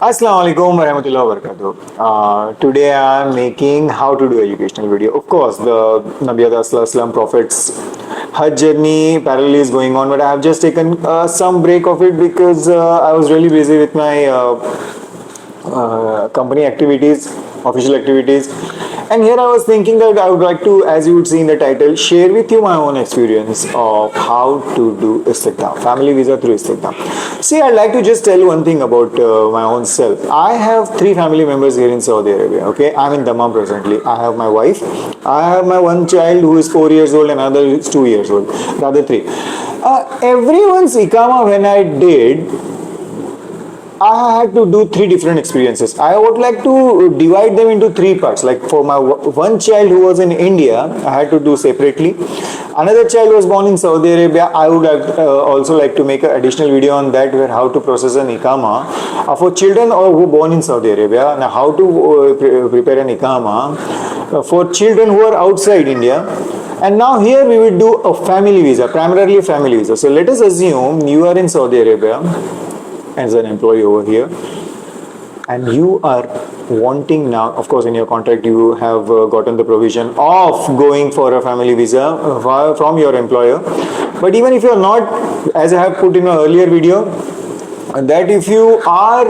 Assalamu alaikum warahmatullahi wabarakatuh. Today I am making how to do educational video. Of course, the Nabi Sallallahu Prophet's Hajj journey parallel is going on, but I have just taken some break of it because I was really busy with my company activities, official activities. And here I was thinking that I would like to, as you would see in the title, share with you my own experience of how to do ISTIKDAM, family visa through ISTIKDAM. See, I'd like to just tell you one thing about my own self. I have 3 family members here in Saudi Arabia, okay? I'm in Dammam presently. I have my wife, I have my one child who is 4 years old and another is 2 years old, the other 3. Everyone's Iqama when I did, I had to do 3 different experiences. I would like to divide them into 3 parts. Like for my one child who was in India, I had to do separately. Another child was born in Saudi Arabia. I would also like to make an additional video on that, where how to process an Iqama for children who are born in Saudi Arabia, and how to prepare an Iqama for children who are outside India. And now here we will do a family visa, primarily a family visa. So let us assume you are in Saudi Arabia as an employee over here, and you are wanting now, of course in your contract you have gotten the provision of going for a family visa from your employer. But even if you are not, as I have put in an earlier video, that if you are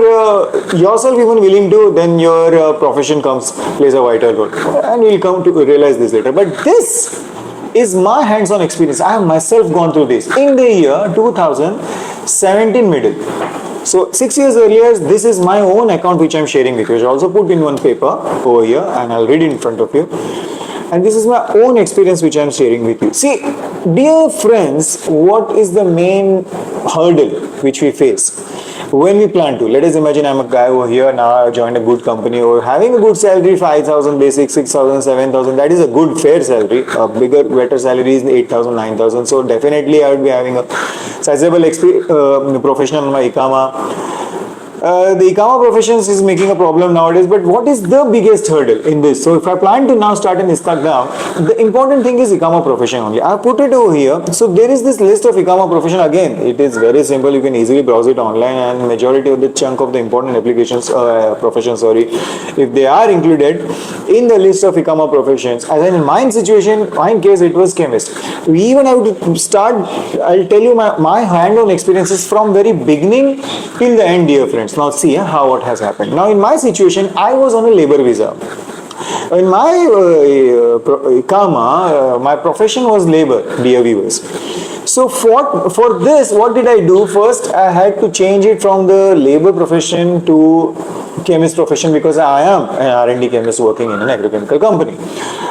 yourself even willing to, then your profession plays a vital role, and we'll come to realize this later. But this is my hands-on experience. I have myself gone through this in the year 2017 middle. So 6 years earlier, this is my own account which I am sharing with you, which I also put in one paper over here, and I'll read it in front of you. And this is my own experience which I am sharing with you. See, dear friends, what is the main hurdle which we face when we plan to? Let us imagine I'm a guy over here, now I joined a good company or having a good salary, 5,000 basic, 6,000, 7,000. That is a good fair salary. A bigger, better salary is 8,000, 9,000. So definitely I would be having a sizable professional on my Iqama. The Iqama professions is making a problem nowadays, but what is the biggest hurdle in this? So if I plan to now start an ISTIKDAM, the important thing is Iqama profession only. I have put it over here. So there is this list of Iqama profession. Again, it is very simple. You can easily browse it online, and majority of the chunk of the important applications, professions, if they are included in the list of Iqama professions. As in my situation, my case, it was chemist. We even have to start, I'll tell you my hand-on experiences from very beginning till the end, dear friends. Now see how what has happened. Now in my situation, I was on a labor visa. In my Iqama, my profession was labor, dear viewers. So for this, what did I do? First, I had to change it from the labor profession to chemist profession, because I am an R&D chemist working in an agrochemical company.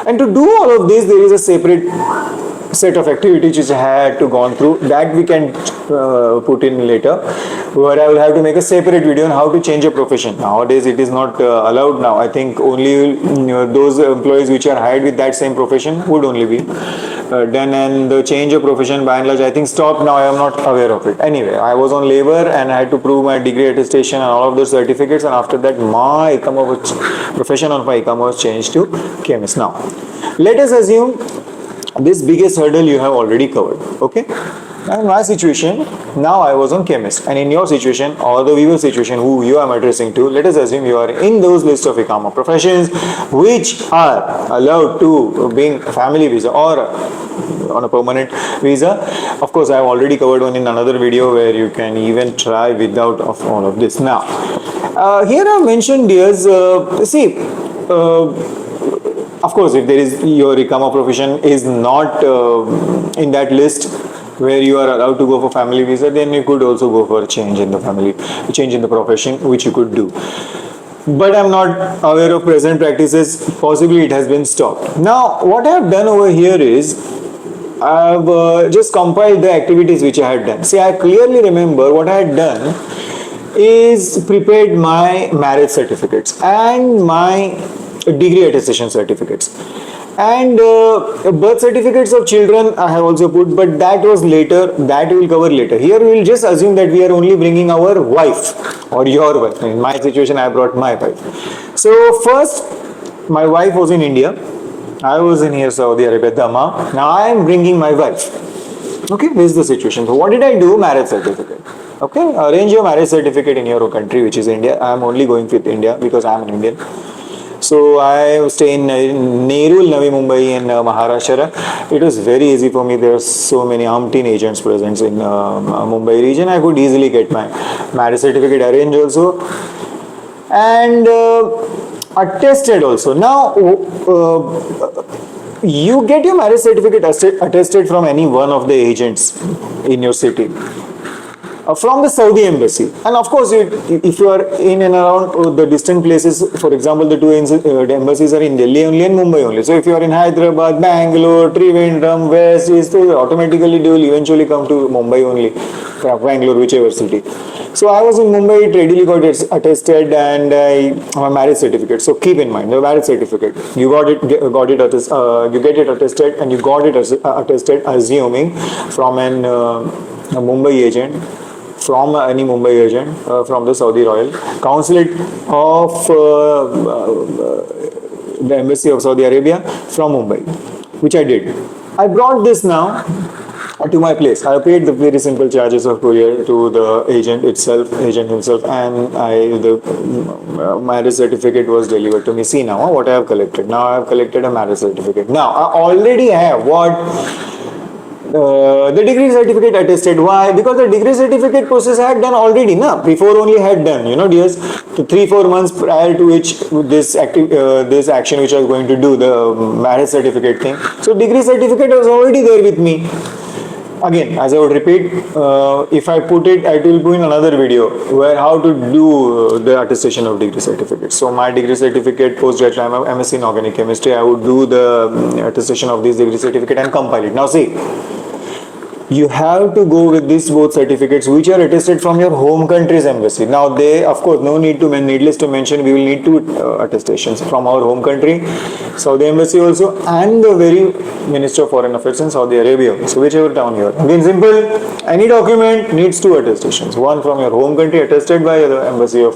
And to do all of this, there is a separate set of activities which I had to go through. That we can put in later, where I will have to make a separate video on how to change a profession. Nowadays it is not allowed now. I think only those employees which are hired with that same profession would only be done, and the change of profession by and large I think stopped now. I am not aware of it. Anyway, I was on labor and I had to prove my degree attestation and all of those certificates, and after that my profession on my Iqama was changed to chemist. Now let us assume this biggest hurdle you have already covered, okay? Now in my situation, now I was on chemist, and in your situation or the viewer situation who you are addressing to, let us assume you are in those list of Iqama professions which are allowed to being a family visa or on a permanent visa. Of course, I have already covered one in another video where you can even try without all of this. Now, here I have mentioned, dears, of course, if there is your Iqama profession is not in that list where you are allowed to go for family visa, then you could also go for a change in the profession, which you could do. But I'm not aware of present practices. Possibly it has been stopped. Now, what I have done over here is I have just compiled the activities which I had done. See, I clearly remember what I had done is prepared my marriage certificates and my degree attestation certificates, and birth certificates of children I have also put, but that was later. That we will cover later. Here we will just assume that we are only bringing our wife or your wife. In my situation, I brought my wife. So first, my wife was in India. I was in here, Saudi Arabia, Dammam. Now I am bringing my wife. Okay, this is the situation. So what did I do? Marriage certificate. Okay, arrange your marriage certificate in your country, which is India. I am only going with India because I am an Indian. So I stay in Nerul, Navi Mumbai in Maharashtra. It was very easy for me. There are so many umpteen agents present in Mumbai region. I could easily get my marriage certificate arranged also, and attested also. Now, you get your marriage certificate attested from any one of the agents in your city. From the Saudi embassy, and of course if you are in and around the distant places, for example the two embassies are in Delhi only and Mumbai only, so if you are in Hyderabad, Bangalore, Trivandrum, West, East, so automatically they will eventually come to Mumbai only, Bangalore, whichever city. So I was in Mumbai, it readily got attested, and my marriage certificate. So keep in mind the marriage certificate, you you get it attested, and you got it attested assuming from an a Mumbai agent, from any Mumbai agent, from the Saudi Royal Consulate of the Embassy of Saudi Arabia from Mumbai, which I did. I brought this now to my place. I paid the very simple charges of courier to the agent himself, and the marriage certificate was delivered to me. See now what I have collected. Now I have collected a marriage certificate. Now I already have what? The degree certificate attested. Why? Because the degree certificate process I had done already. Before only had done. Dears, 3-4 months prior to which this action which I was going to do, the marriage certificate thing. So degree certificate was already there with me. Again, as I would repeat, if I put it, I will put in another video where how to do the attestation of degree certificate. So my degree certificate, postgraduate, I'm MSc in organic chemistry. I would do the attestation of this degree certificate and compile it. Now see, you have to go with these both certificates which are attested from your home country's embassy. Now they, of course, needless to mention, we will need two attestations from our home country, Saudi embassy also, and the very Minister of Foreign Affairs in Saudi Arabia. So whichever town you are. Again, simple, any document needs two attestations. One from your home country attested by the embassy of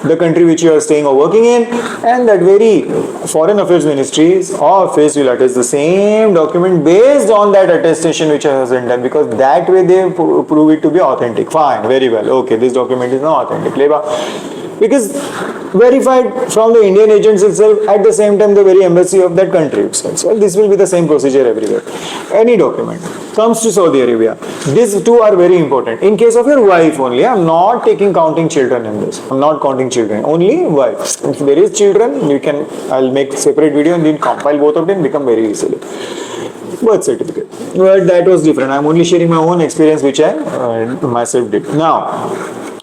the country which you are staying or working in, and that very Foreign Affairs Ministry's office will attest the same document based on that attestation which has been done, because that way they prove it to be authentic. Fine, very well. Okay, this document is not authentic. Because verified from the Indian agents itself, at the same time the very embassy of that country itself. So this will be the same procedure everywhere. Any document comes to Saudi Arabia, these two are very important. In case of your wife only, I'm not counting children in this. I'm not counting children, only wife. If there is children, I'll make separate video and then compile both of them, become very easily. Birth certificate. But that was different. I'm only sharing my own experience which I myself did. Now,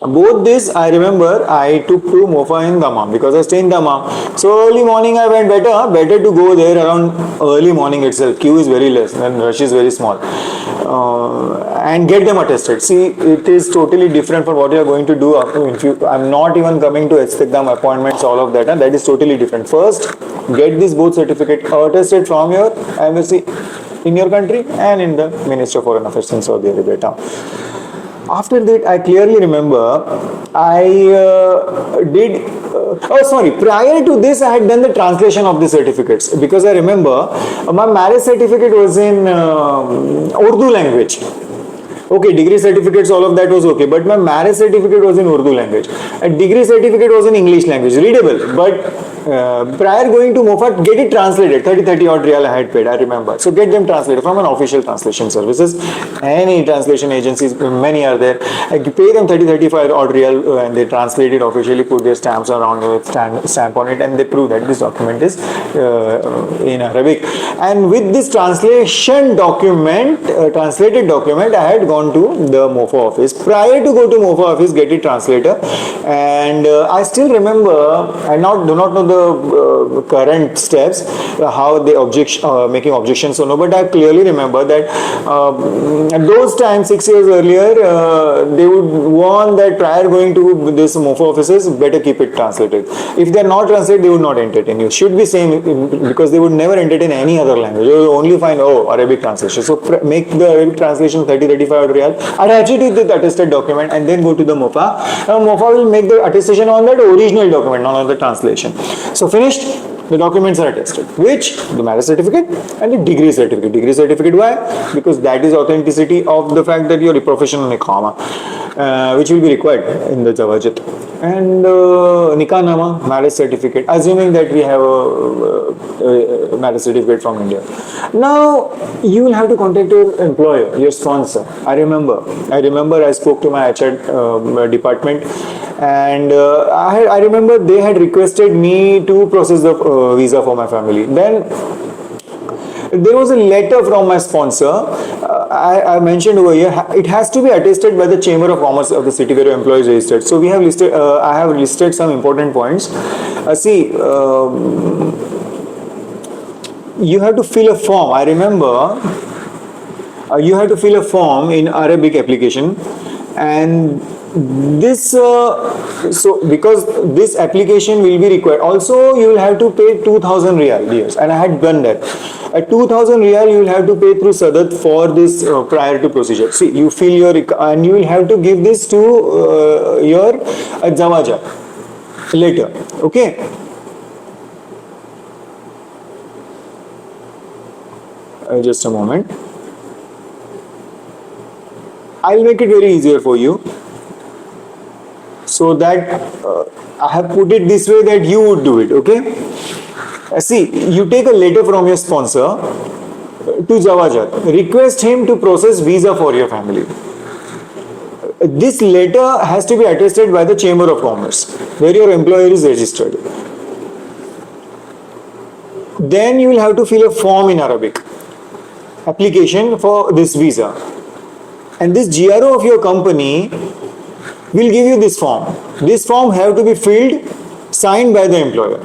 both this I remember I took to Mofa in Dammam because I stay in Dammam. So early morning I went, better to go there around early morning itself. Queue is very less and rush is very small. And get them attested. See, it is totally different from what you are going to do. I'm not even coming to ISTIKDAM appointments, all of that. And that is totally different. First, get this both certificate attested from your embassy in your country and in the Ministry of Foreign Affairs in Saudi Arabia. After that, I clearly remember prior to this I had done the translation of the certificates, because I remember my marriage certificate was in Urdu language. Okay, degree certificates, all of that was okay, but my marriage certificate was in Urdu language. A degree certificate was in English language, readable, but prior going to Mofa, get it translated, 30 odd real I had paid, I remember. So get them translated from an official translation services. Any translation agencies, many are there. I pay them 35 odd real and they translate it officially, put their stamps around it, stamp on it, and they prove that this document is in Arabic. And with this translated document, I had gone to the Mofa office. Prior to go to Mofa office, get it translator, and I still remember, I do not know the current steps, how they making objections or no, but I clearly remember that at those times, 6 years earlier, they would warn that prior going to this Mofa offices, better keep it translated. If they are not translated, they would not entertain you. Should be same, because they would never entertain any other language. They will only find Arabic translation. So make the Arabic translation 30-35 real, attach it with the attested document, and then go to the Mofa. Mofa will make the attestation on that original document, not on the translation. So finished. The documents are attested. Which? The marriage certificate and the degree certificate. Degree certificate, why? Because that is authenticity of the fact that you are a professional Iqama, which will be required in the Jawazat. And Nikah Nama, marriage certificate, assuming that we have a marriage certificate from India. Now, you will have to contact your employer, your sponsor. I remember I spoke to my HR department, and I remember they had requested me to process the visa for my family. Then there was a letter from my sponsor. I mentioned over here, it has to be attested by the Chamber of Commerce of the city where your employee is registered. So we have listed, I have listed some important points. You have to fill a form. I remember you have to fill a form in Arabic application, and this so because this application will be required. Also, you will have to pay 2,000 riyal, dears, and I had done that. At 2,000 riyal, you will have to pay through Sadat for this prior to procedure. See, you fill your and you will have to give this to your Jawazat later. Okay. Just a moment. I'll make it very easier for you, so that I have put it this way that you would do it. Okay. See, you take a letter from your sponsor to Jawazat. Request him to process visa for your family. This letter has to be attested by the Chamber of Commerce where your employer is registered. Then you will have to fill a form in Arabic, application for this visa, and this GRO of your company will give you this form. This form have to be filled, signed by the employer.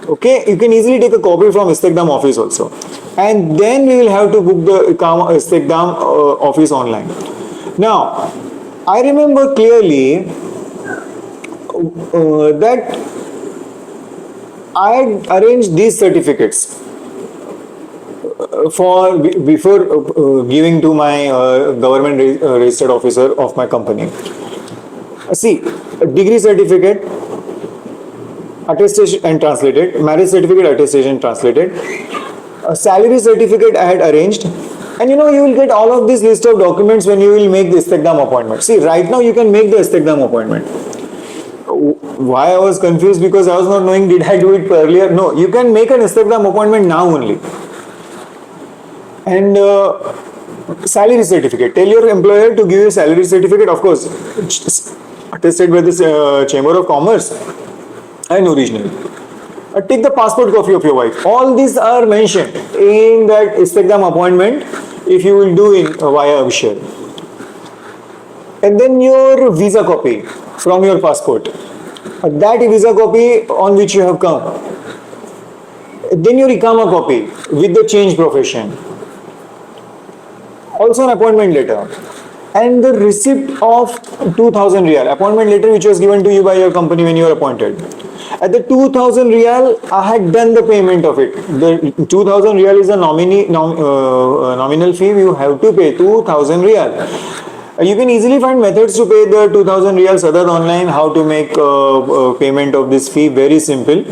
Okay, you can easily take a copy from ISTIKDAM office also, and then we will have to book the ISTIKDAM office online. Now, I remember clearly that I arranged these certificates for before giving to my government registered officer of my company. See, degree certificate attestation and translated, marriage certificate attestation translated, a salary certificate I had arranged, and you will get all of this list of documents when you will make the ISTIKDAM appointment. See, right now you can make the ISTIKDAM appointment. Why I was confused, because I was not knowing did I do it earlier. No, you can make an ISTIKDAM appointment now only. And salary certificate, tell your employer to give you a salary certificate, of course attested by this Chamber of Commerce and original. Take the passport copy of your wife. All these are mentioned in that ISTIKDAM appointment if you will do in via Abhishek. And then your visa copy from your passport, that visa copy on which you have come. Then your Iqama copy with the change profession. Also an appointment letter. And the receipt of 2,000 riyal, appointment letter which was given to you by your company when you were appointed. At the 2,000 riyal, I had done the payment of it. The 2,000 riyal is a nominal fee. You have to pay 2,000 riyal. You can easily find methods to pay the 2,000 riyal Sadat online. How to make payment of this fee? Very simple.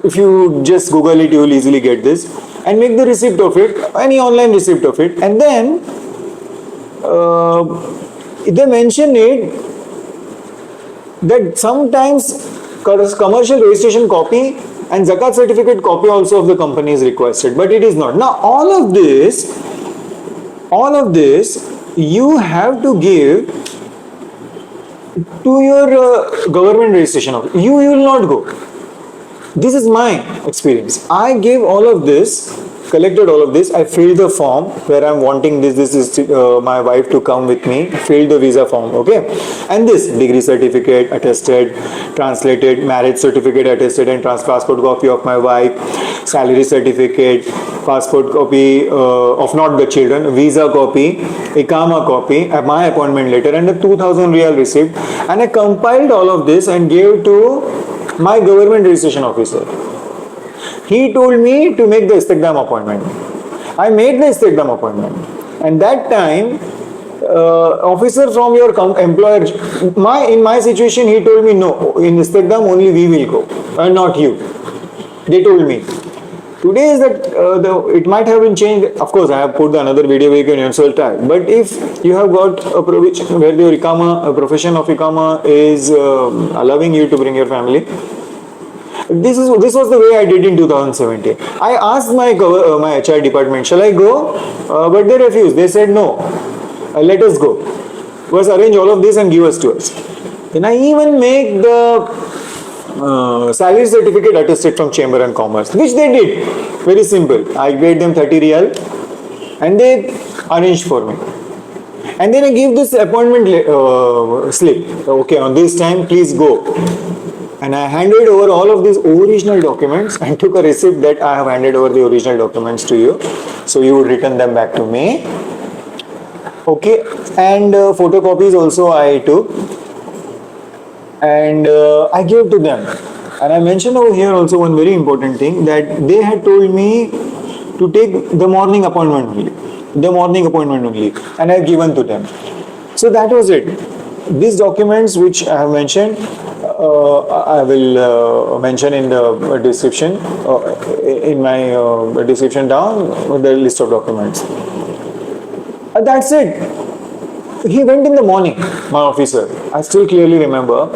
If you just Google it, you will easily get this. And make the receipt of it, any online receipt of it. And then they mention it that sometimes commercial registration copy and Zakat certificate copy also of the company is requested, but it is not. Now all of this you have to give to your government registration office. You will not go. This is my experience. I gave all of this, collected all of this. I filled the form where I'm wanting this is my wife to come with me. Filled the visa form, okay. And this degree certificate attested, translated, marriage certificate attested and passport copy of my wife, salary certificate, passport copy of not the children, visa copy, Iqama copy, my appointment letter, and a 2,000 riyal receipt. And I compiled all of this and gave to my government registration officer. He told me to make the ISTIKDAM appointment. I made the ISTIKDAM appointment, and that time officer from your employer, in my situation, he told me no, in ISTIKDAM only we will go and not you. They told me. Today is that it might have been changed. Of course, I have put another video where you can also try. But if you have got a provision where your Iqama, a profession of Iqama is allowing you to bring your family, this was the way I did in 2017. I asked my HR department, shall I go? But they refused. They said no. Let us go. First arrange all of this and give us to us. Then I even make the salary certificate attested from Chamber and Commerce, which they did. Very simple. I paid them 30 real and they arranged for me. And then I give this appointment slip. Okay, on this time, please go. And I handed over all of these original documents and took a receipt that I have handed over the original documents to you. So you would return them back to me. Okay, and photocopies also I took. And I gave to them. And I mentioned over here also one very important thing, that they had told me to take the morning appointment only. The morning appointment only. And I have given to them. So that was it. These documents which I have mentioned, I will mention in the description, in my description down, the list of documents. That's it. He went in the morning, my officer. I still clearly remember.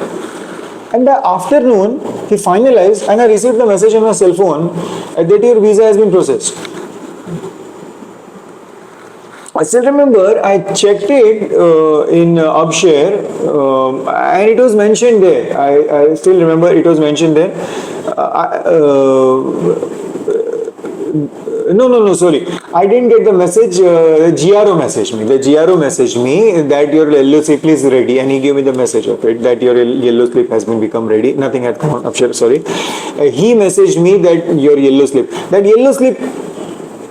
And the afternoon, he finalized, and I received the message on my cell phone that your visa has been processed. I still remember I checked it in Upshare and it was mentioned there. I still remember it was mentioned there. No, sorry. I didn't get the message. GRO messaged me. The GRO messaged me that your yellow slip is ready, and he gave me the message of it that your yellow slip has been become ready. Nothing had come on. Sorry. He messaged me that your yellow slip. That yellow slip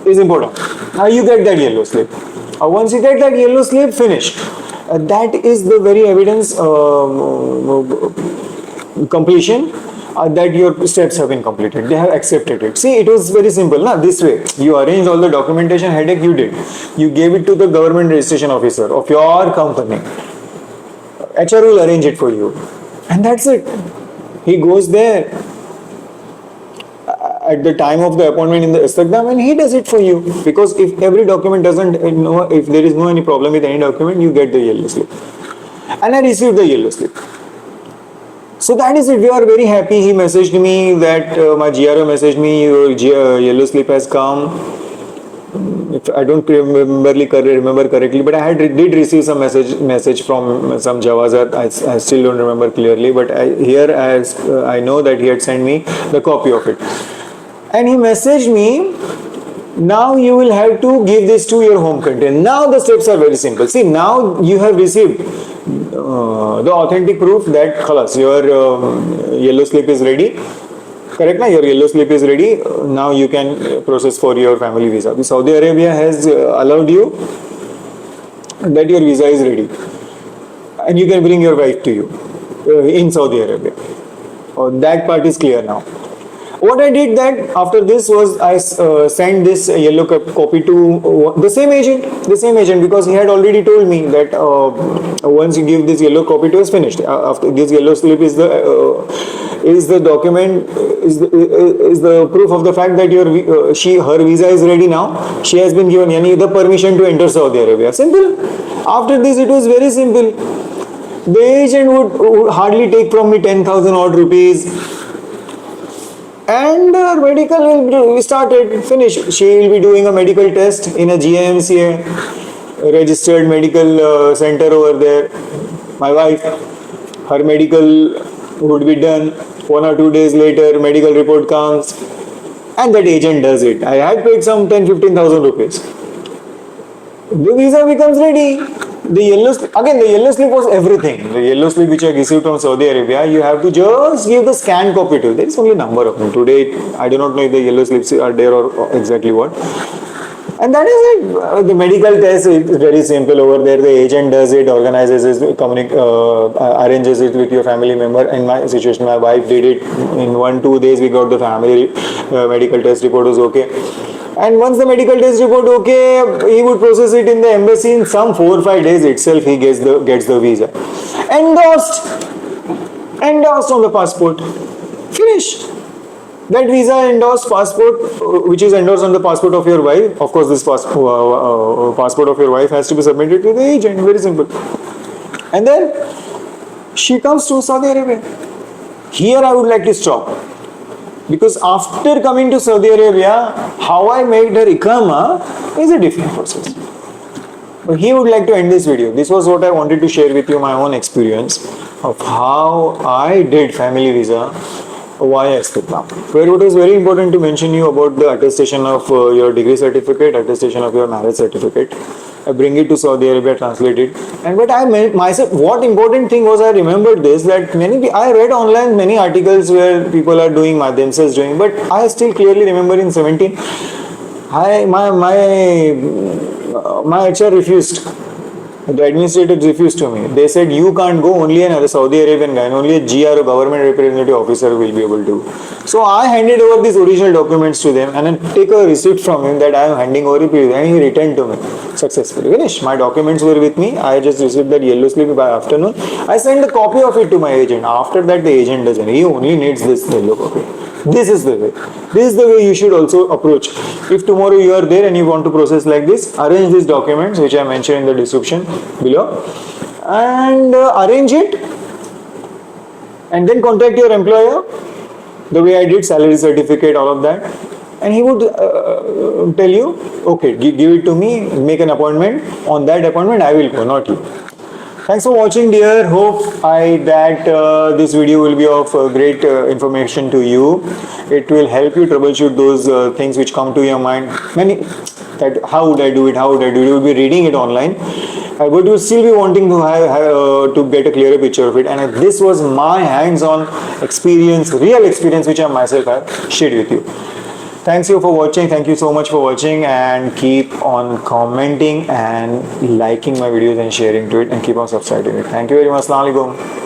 is important. Now you get that yellow slip. Once you get that yellow slip, finish. That is the very evidence completion. That your steps have been completed. They have accepted it. See, it was very simple. This way, you arranged all the documentation headache you did. You gave it to the government registration officer of your company. HR will arrange it for you. And that's it. He goes there at the time of the appointment in the ISTIKDAM and he does it for you. Because if every document doesn't, if there is no any problem with any document, you get the yellow slip. And I received the yellow slip. So that is it. We are very happy. He messaged me that my GRO messaged me, your yellow slip has come. If I don't remember correctly, but I did receive some message from some Jawazat. I still don't remember clearly, but I know that he had sent me the copy of it. And he messaged me, now you will have to give this to your home country. Now the steps are very simple. See, now you have received the authentic proof that khalas, your yellow slip is ready. Correct na? Your yellow slip is ready. Now you can process for your family visa. Saudi Arabia has allowed you that your visa is ready. And you can bring your wife to you in Saudi Arabia. That part is clear now. What I did that after this was I sent this yellow copy to the same agent because he had already told me that once you give this yellow copy to us, finished. After this yellow slip is the document, is the proof of the fact that her visa is ready now. She has been given the permission to enter Saudi Arabia. Simple. After this, it was very simple. The agent would hardly take from me 10,000 odd rupees. And her medical will started, finished. She will be doing a medical test in a GIMCA registered medical center over there. My wife, her medical would be done. 1 or 2 days later, medical report comes, and that agent does it. I had paid some 10,000-15,000 rupees. The visa becomes ready. The yellow slip was everything. The yellow slip which I received from Saudi Arabia, you have to just give the scan copy to it. There is only a number of them. Today, I do not know if the yellow slips are there or exactly what. And that is it. The medical test is very simple over there. The agent does it, organizes it, arranges it with your family member. In my situation, my wife did it. In 1-2 days, we got the family medical test report was okay. And once the medical test report okay, he would process it in the embassy. In some 4 or 5 days itself, he gets the visa. Endorsed on the passport. Finished. That visa endorsed passport, which is endorsed on the passport of your wife. Of course, this passport of your wife has to be submitted to the agent. Very simple. And then she comes to Saudi Arabia. Here I would like to stop, because after coming to Saudi Arabia, how I made her Iqama is a different process. But he would like to end this video. This was what I wanted to share with you, my own experience of how I did family visa via ISTIKDAM. Where it was very important to mention you about the attestation of your degree certificate, attestation of your marriage certificate. I bring it to Saudi Arabia, translate it. And what I meant myself, what important thing was, I remembered this, that I read online many articles where people are doing themselves doing, but I still clearly remember in 17, my HR refused. The administrators refused to me. They said, you can't go, only another Saudi Arabian guy, and only a GR, government representative officer, will be able to. So I handed over these original documents to them and then take a receipt from him that I am handing over it, and he returned to me successfully. Finished. My documents were with me. I just received that yellow slip by afternoon. I sent a copy of it to my agent. After that, the agent doesn't. He only needs this yellow copy. This is the way. This is the way you should also approach. If tomorrow you are there and you want to process like this, arrange these documents which I mentioned in the description below, and arrange it, and then contact your employer the way I did, salary certificate, all of that, and he would tell you, okay, give it to me, make an appointment. On that appointment I will go, not you. Thanks for watching, dear. Hope that this video will be of great information to you. It will help you troubleshoot those things which come to your mind. That how would I do it? How would I do it? You will be reading it online, but you will still be wanting to to get a clearer picture of it. And this was my hands-on experience, real experience, which I myself have shared with you. Thanks you for watching. Thank you so much for watching, and keep on commenting and liking my videos and sharing to it, and keep on subscribing it. Thank you very much. Assalamu alaikum.